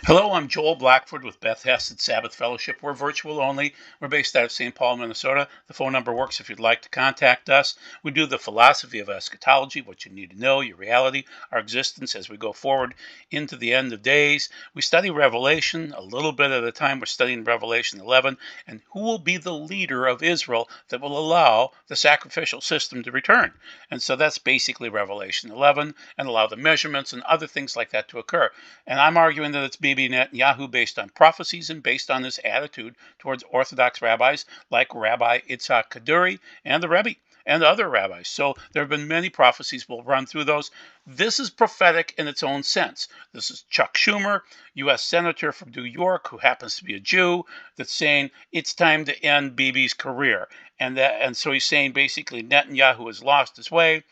Hello, I'm Joel Blackford with Beth Hesed Sabbath Fellowship. We're virtual only. We're based out of St. Paul, Minnesota. The phone number works if you'd like to contact us. We do the philosophy of eschatology, what you need to know, your reality, our existence as we go forward into the end of days. We study Revelation a little bit at a time. We're studying Revelation 11 and who will be the leader of Israel that will allow the sacrificial system to return. And so that's basically Revelation 11 and allow the measurements and other things like that to occur. And I'm arguing that it's Bibi Netanyahu based on prophecies and based on this attitude towards Orthodox rabbis like Rabbi Itzhak Kaduri and the Rebbe and other rabbis. So there have been many prophecies. We'll run through those. This is prophetic in its own sense. This is Chuck Schumer, U.S. Senator from New York, who happens to be a Jew, that's saying it's time to end Bibi's career. And so he's saying basically Netanyahu has lost his way,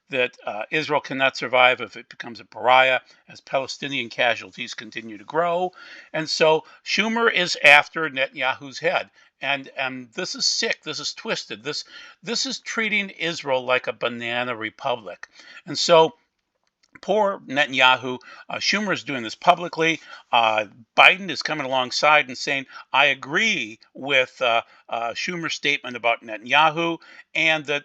that Israel cannot survive if it becomes a pariah as Palestinian casualties continue to grow. And so Schumer is after Netanyahu's head. And this is sick. This is twisted. This is treating Israel like a banana republic. And so poor Netanyahu, Schumer is doing this publicly. Biden is coming alongside and saying, I agree with Schumer's statement about Netanyahu and that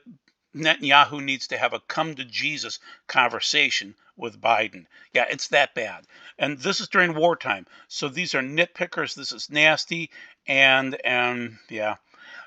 Netanyahu needs to have a come to Jesus conversation with Biden. Yeah, it's that bad. And this is during wartime. So these are nitpickers. This is nasty. And yeah.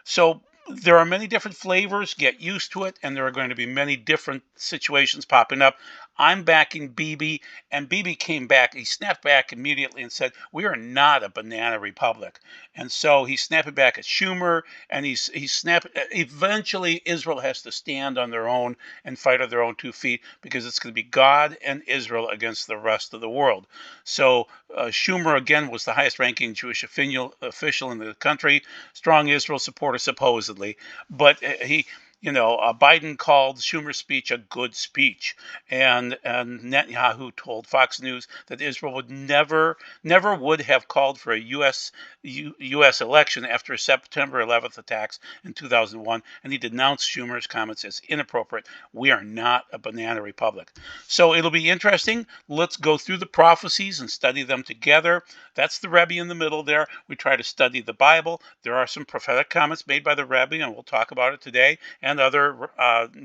So there are many different flavors. Get used to it. And there are going to be many different situations popping up. I'm backing Bibi, and Bibi came back. He snapped back immediately and said, "We are not a banana republic." And so he's snapping back at Schumer, and he's snapped. Eventually, Israel has to stand on their own and fight on their own 2 feet because it's going to be God and Israel against the rest of the world. So Schumer again was the highest-ranking Jewish official in the country, strong Israel supporter supposedly, but Biden called Schumer's speech a good speech, and Netanyahu told Fox News that Israel would never would have called for a U.S. election after September 11th attacks in 2001, and he denounced Schumer's comments as inappropriate. We are not a banana republic. So it'll be interesting. Let's go through the prophecies and study them together. That's the Rebbe in the middle there. We try to study the Bible. There are some prophetic comments made by the Rebbe, and we'll talk about it today, and other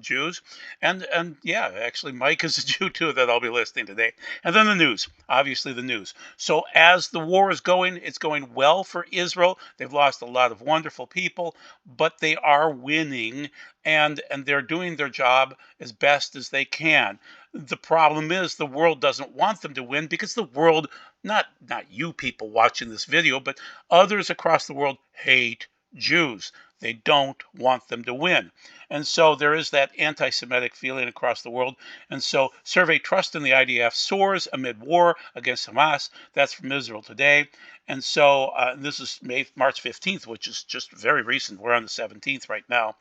Jews. And yeah, actually, Mike is a Jew too that I'll be listening today. And then the news, obviously the news. So as the war is going, it's going well for Israel. They've lost a lot of wonderful people, but they are winning, and they're doing their job as best as they can. The problem is the world doesn't want them to win because the world, not you people watching this video, but others across the world hate Jews. They don't want them to win. And so there is that anti-Semitic feeling across the world. And so survey trust in the IDF soars amid war against Hamas. That's from Israel Today. And so this is March 15th, which is just very recent. We're on the 17th right now.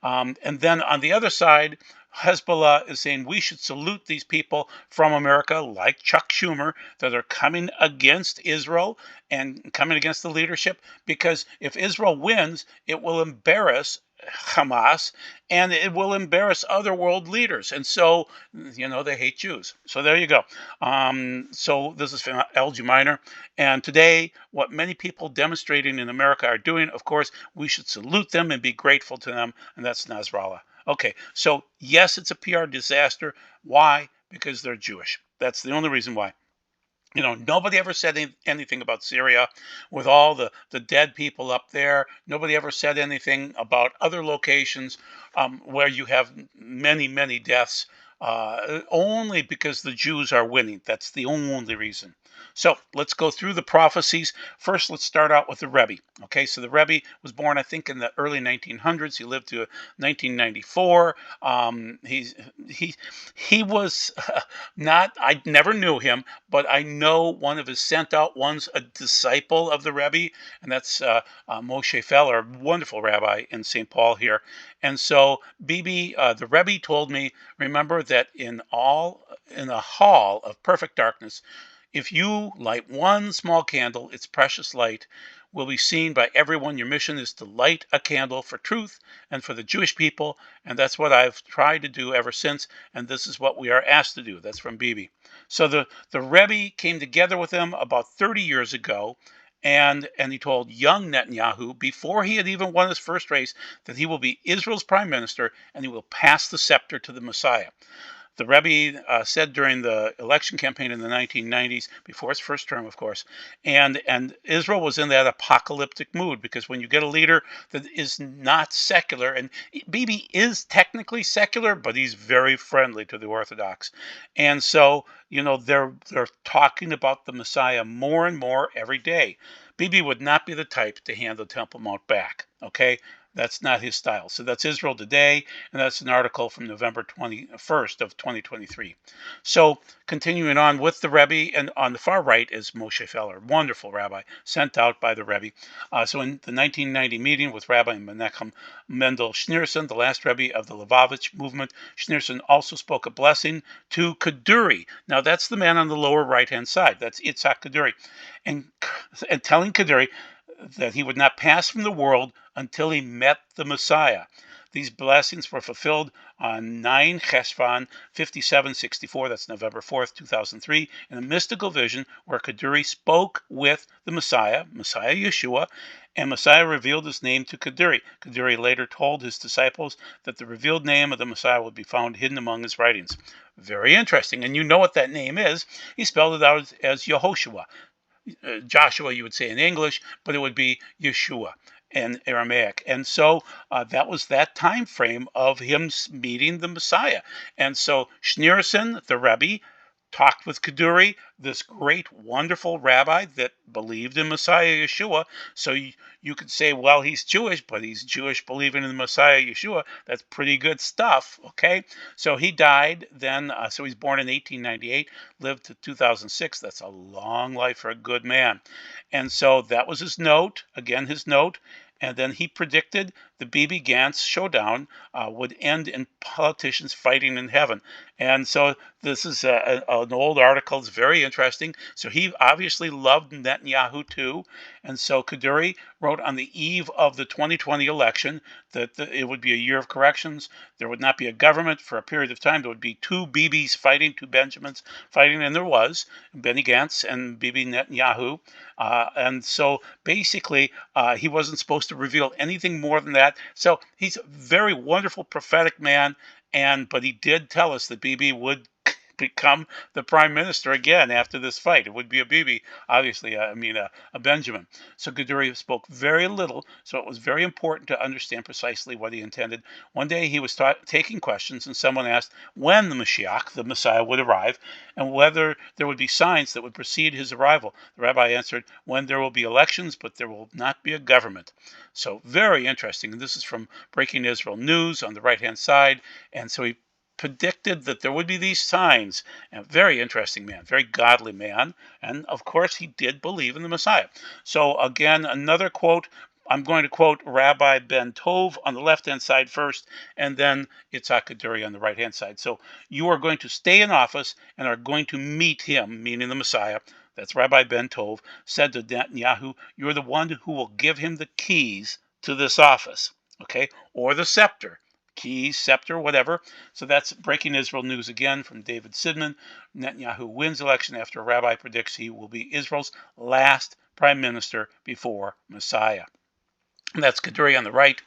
And then on the other side, Hezbollah is saying we should salute these people from America, like Chuck Schumer, that are coming against Israel and coming against the leadership, because if Israel wins, it will embarrass Hamas and it will embarrass other world leaders. And so, they hate Jews. So there you go. So this is from LG Minor. And today, what many people demonstrating in America are doing, of course, we should salute them and be grateful to them. And that's Nasrallah. Okay, so yes, it's a PR disaster. Why? Because they're Jewish. That's the only reason why. Nobody ever said anything about Syria with all the dead people up there. Nobody ever said anything about other locations where you have many, many deaths, only because the Jews are winning. That's the only reason. So let's go through the prophecies. First, let's start out with the Rebbe. Okay, so the Rebbe was born, I think, in the early 1900s. He lived to 1994. He was not. I never knew him, but I know one of his sent out ones, a disciple of the Rebbe, and that's Moshe Feller, wonderful rabbi in St. Paul here. And so Bibi, the Rebbe told me, remember that in a hall of perfect darkness, If you light one small candle, its precious light will be seen by everyone. Your mission is to light a candle for truth and for the Jewish people, and that's what I've tried to do ever since, and this is what we are asked to do. That's from Bibi. So the Rebbe came together with him about 30 years ago, and he told young Netanyahu, before he had even won his first race, that he will be Israel's prime minister and he will pass the scepter to the Messiah. The Rebbe said during the election campaign in the 1990s, before his first term, of course, and Israel was in that apocalyptic mood, because when you get a leader that is not secular, and Bibi is technically secular, but he's very friendly to the Orthodox, and so they're talking about the Messiah more and more every day. Bibi would not be the type to hand the Temple Mount back. Okay, that's not his style. So that's Israel Today, and that's an article from November 21st of 2023. So continuing on with the Rebbe, and on the far right is Moshe Feller, wonderful rabbi, sent out by the Rebbe. So in the 1990 meeting with Rabbi Menachem Mendel Schneerson, the last Rebbe of the Lubavitch movement, Schneerson also spoke a blessing to Kaduri. Now that's the man on the lower right-hand side. That's Itzhak Kaduri. And telling Kaduri that he would not pass from the world until he met the Messiah. These blessings were fulfilled on 9 Cheshvan 5764, that's November 4th, 2003, in a mystical vision where Kaduri spoke with the Messiah Yeshua, and Messiah revealed his name to Kaduri. Kaduri later told his disciples that the revealed name of the Messiah would be found hidden among his writings. Very interesting, and you know what that name is. He spelled it out as Yehoshua. Joshua, you would say in English, but it would be Yeshua in Aramaic. And so that was that time frame of him meeting the Messiah. And so Schneerson, the Rebbe, talked with Kaduri, this great, wonderful rabbi that believed in Messiah Yeshua. So you could say, well, he's Jewish, but he's Jewish believing in the Messiah Yeshua. That's pretty good stuff, okay? So he died then, so he's born in 1898, lived to 2006. That's a long life for a good man. And so that was his note, again, his note. And then he predicted the Bibi Gantz showdown would end in politicians fighting in heaven. And so this is an old article. It's very interesting. So he obviously loved Netanyahu too. And so Kaduri wrote on the eve of the 2020 election that it would be a year of corrections. There would not be a government for a period of time. There would be two Bibis fighting, two Benjamins fighting, and there was Benny Gantz and Bibi Netanyahu. And so basically, he wasn't supposed to reveal anything more than that. So he's a very wonderful prophetic man, but he did tell us that Bibi would become the prime minister again after this fight. It would be a Bibi, obviously, a Benjamin. So Kaduri spoke very little, so it was very important to understand precisely what he intended. One day he was taking questions, and someone asked when the Mashiach, the Messiah, would arrive, and whether there would be signs that would precede his arrival. The rabbi answered, when there will be elections, but there will not be a government. So very interesting. And this is from Breaking Israel News on the right-hand side. And so he predicted that there would be these signs. And very interesting man, very godly man. And of course, he did believe in the Messiah. So again, another quote. I'm going to quote Rabbi Ben Tov on the left-hand side first, and then Itzhak Kaduri on the right-hand side. So you are going to stay in office and are going to meet him, meaning the Messiah. That's Rabbi Ben Tov, said to Netanyahu, you're the one who will give him the keys to this office, okay, or the scepter. Keys, scepter, whatever. So that's Breaking Israel News again from David Sidman. Netanyahu wins election after a rabbi predicts he will be Israel's last prime minister before Messiah. And that's Kaduri on the right.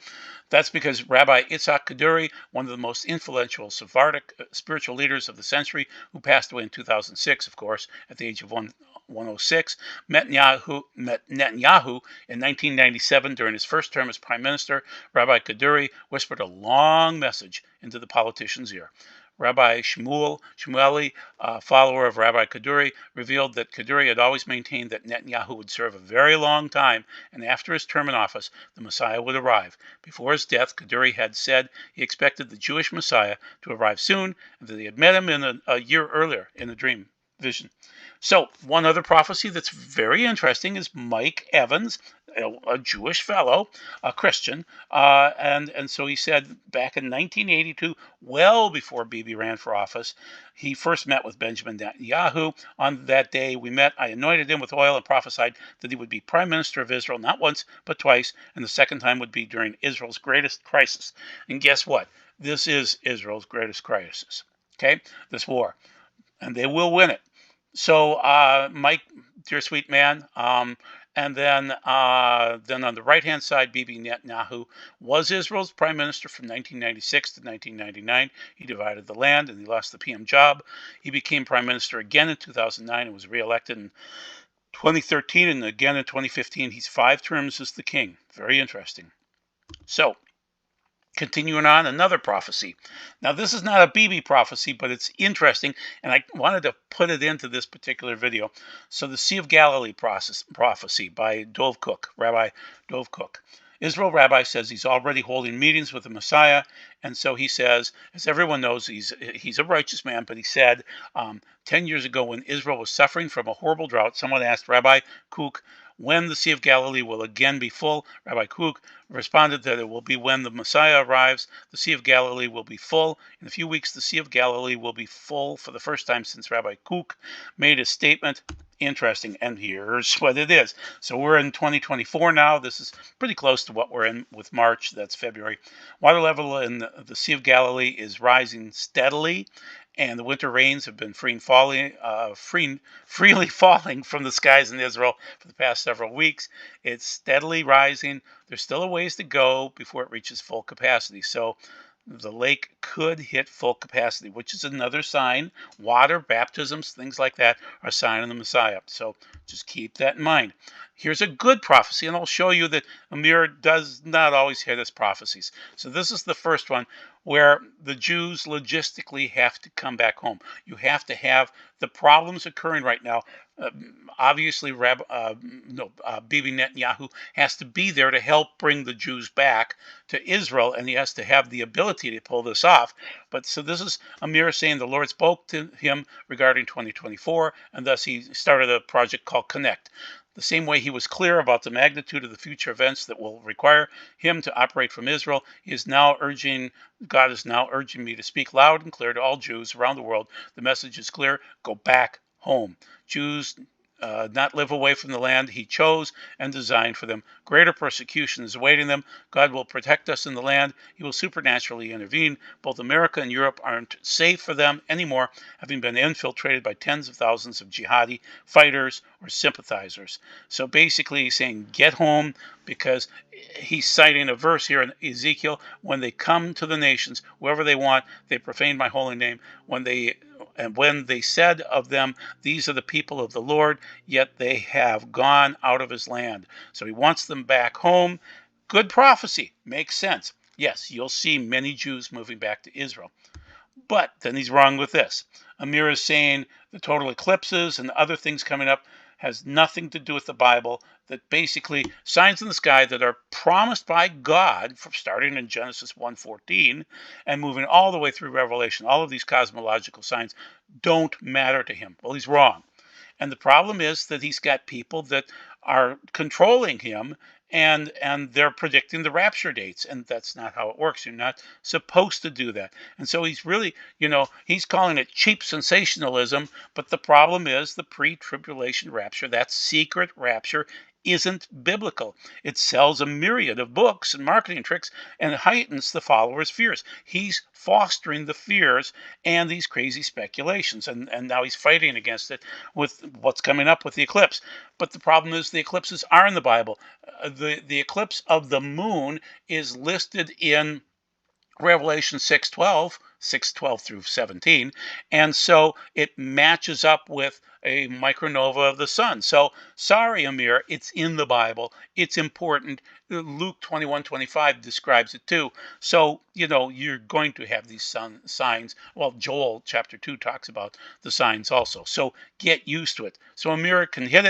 That's because Rabbi Itzhak Kaduri, one of the most influential Sephardic spiritual leaders of the century, who passed away in 2006, of course, at the age of 106, met Netanyahu in 1997 during his first term as prime minister. Rabbi Kaduri whispered a long message into the politician's ear. Rabbi Shmueli, follower of Rabbi Kaduri, revealed that Kaduri had always maintained that Netanyahu would serve a very long time, and after his term in office, the Messiah would arrive. Before his death, Kaduri had said he expected the Jewish Messiah to arrive soon, and that he had met him a year earlier in a dream vision. So, one other prophecy that's very interesting is Mike Evans, a Jewish fellow, a Christian, and so he said back in 1982, well before Bibi ran for office, he first met with Benjamin Netanyahu. On that day we met, I anointed him with oil and prophesied that he would be prime minister of Israel not once but twice, and the second time would be during Israel's greatest crisis. And guess what? This is Israel's greatest crisis. Okay, this war, and they will win it. So, Mike, dear sweet man, and then on the right-hand side, Bibi Netanyahu was Israel's prime minister from 1996 to 1999. He divided the land and he lost the PM job. He became prime minister again in 2009 and was reelected in 2013 and again in 2015. He's 5 terms as the king. Very interesting. So, continuing on, another prophecy. Now, this is not a Bibi prophecy, but it's interesting, and I wanted to put it into this particular video. So, the Sea of Galilee prophecy by Dov Cook, Rabbi Dov Cook. Israel rabbi says he's already holding meetings with the Messiah, and so he says, as everyone knows, he's a righteous man, but he said 10 years ago when Israel was suffering from a horrible drought, someone asked Rabbi Cook when the Sea of Galilee will again be full. Rabbi Cook responded that it will be when the Messiah arrives. The Sea of Galilee will be full. In a few weeks, the Sea of Galilee will be full for the first time since Rabbi Cook made a statement. Interesting, and here's what it is. So we're in 2024 now. This is pretty close to what we're in with March. That's February. Water level in the Sea of Galilee is rising steadily, and the winter rains have been freely falling from the skies in Israel for the past several weeks. It's steadily rising. There's still a ways to go before it reaches full capacity. So the lake could hit full capacity, which is another sign. Water, baptisms, things like that are a sign of the Messiah. So just keep that in mind. Here's a good prophecy, and I'll show you that Amir does not always hit his prophecies. So this is the first one where the Jews logistically have to come back home. You have to have the problems occurring right now. Obviously, Bibi Netanyahu has to be there to help bring the Jews back to Israel, and he has to have the ability to pull this off. But so this is Amir saying the Lord spoke to him regarding 2024, and thus he started a project called Connect. The same way he was clear about the magnitude of the future events that will require him to operate from Israel, God is now urging me to speak loud and clear to all Jews around the world. The message is clear: go back home. Jews not live away from the land he chose and designed for them. Greater persecution is awaiting them. God will protect us in the land. He will supernaturally intervene. Both America and Europe aren't safe for them anymore, having been infiltrated by tens of thousands of jihadi fighters or sympathizers. So basically he's saying get home, because he's citing a verse here in Ezekiel: when they come to the nations, whoever they want, they profane my holy name. When they said of them, these are the people of the Lord, yet they have gone out of his land. So he wants them back home. Good prophecy. Makes sense. Yes, you'll see many Jews moving back to Israel. But then he's wrong with this. Amir is saying the total eclipses and other things coming up has nothing to do with the Bible, that basically signs in the sky that are promised by God, from starting in Genesis 1:14 and moving all the way through Revelation, all of these cosmological signs don't matter to him. Well, he's wrong. And the problem is that he's got people that are controlling him, and they're predicting the rapture dates, and that's not how it works. You're not supposed to do that. And so he's really, he's calling it cheap sensationalism, but the problem is the pre-tribulation rapture, that secret rapture, isn't biblical. It sells a myriad of books and marketing tricks and heightens the followers' fears. He's fostering the fears and these crazy speculations, and now he's fighting against it with what's coming up with the eclipse. But the problem is the eclipses are in the Bible. The eclipse of the moon is listed in Revelation 6:12 through 17, and so it matches up with a micronova of the sun. So sorry, Amir, it's in the Bible. It's important. Luke 21:25 describes it too. So you're going to have these signs. Well, Joel chapter 2 talks about the signs also. So get used to it. So Amir can hit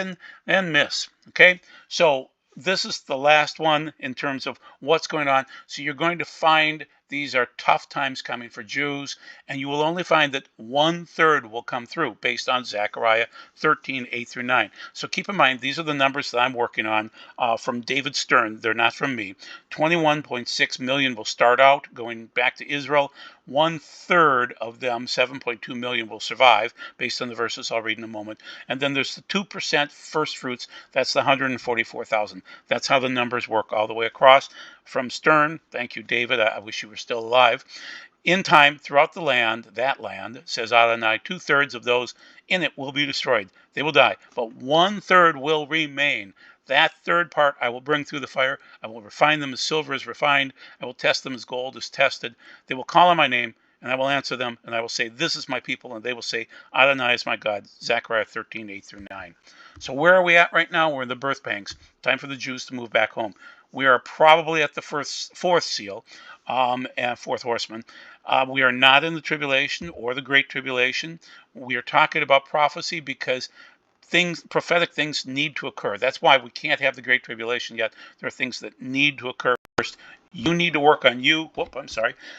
and miss. Okay, so this is the last one in terms of what's going on. So you're going to find These are tough times coming for Jews, and you will only find that 1/3 will come through based on Zechariah 13, 8 through 9. So keep in mind, these are the numbers that I'm working on from David Stern. They're not from me. 21.6 million will start out going back to Israel. 1/3 of them, 7.2 million, will survive based on the verses I'll read in a moment. And then there's the 2% first fruits. That's the 144,000. That's how the numbers work all the way across. From Stern, thank you, David. I wish you were still alive. In time, throughout the land, that land, says Adonai, 2/3 of those in it will be destroyed. They will die, but 1/3 will remain. That third part I will bring through the fire. I will refine them as silver is refined. I will test them as gold is tested. They will call on my name, and I will answer them, and I will say, this is my people, and they will say, Adonai is my God. Zechariah 13, 8 through 9. So where are we at right now? We're in the birth pangs. Time for the Jews to move back home. We are probably at the fourth seal, and fourth horseman. We are not in the tribulation or the great tribulation. We are talking about prophecy because prophetic things need to occur. That's why we can't have the great tribulation yet. There are things that need to occur first. You need to work on you.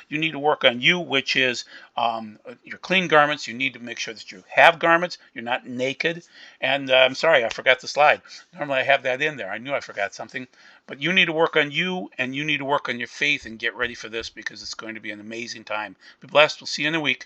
You need to work on you, which is your clean garments. You need to make sure that you have garments. You're not naked. And I'm sorry, I forgot the slide. Normally I have that in there. I knew I forgot something. But you need to work on you, and you need to work on your faith and get ready for this because it's going to be an amazing time. Be blessed. We'll see you in a week.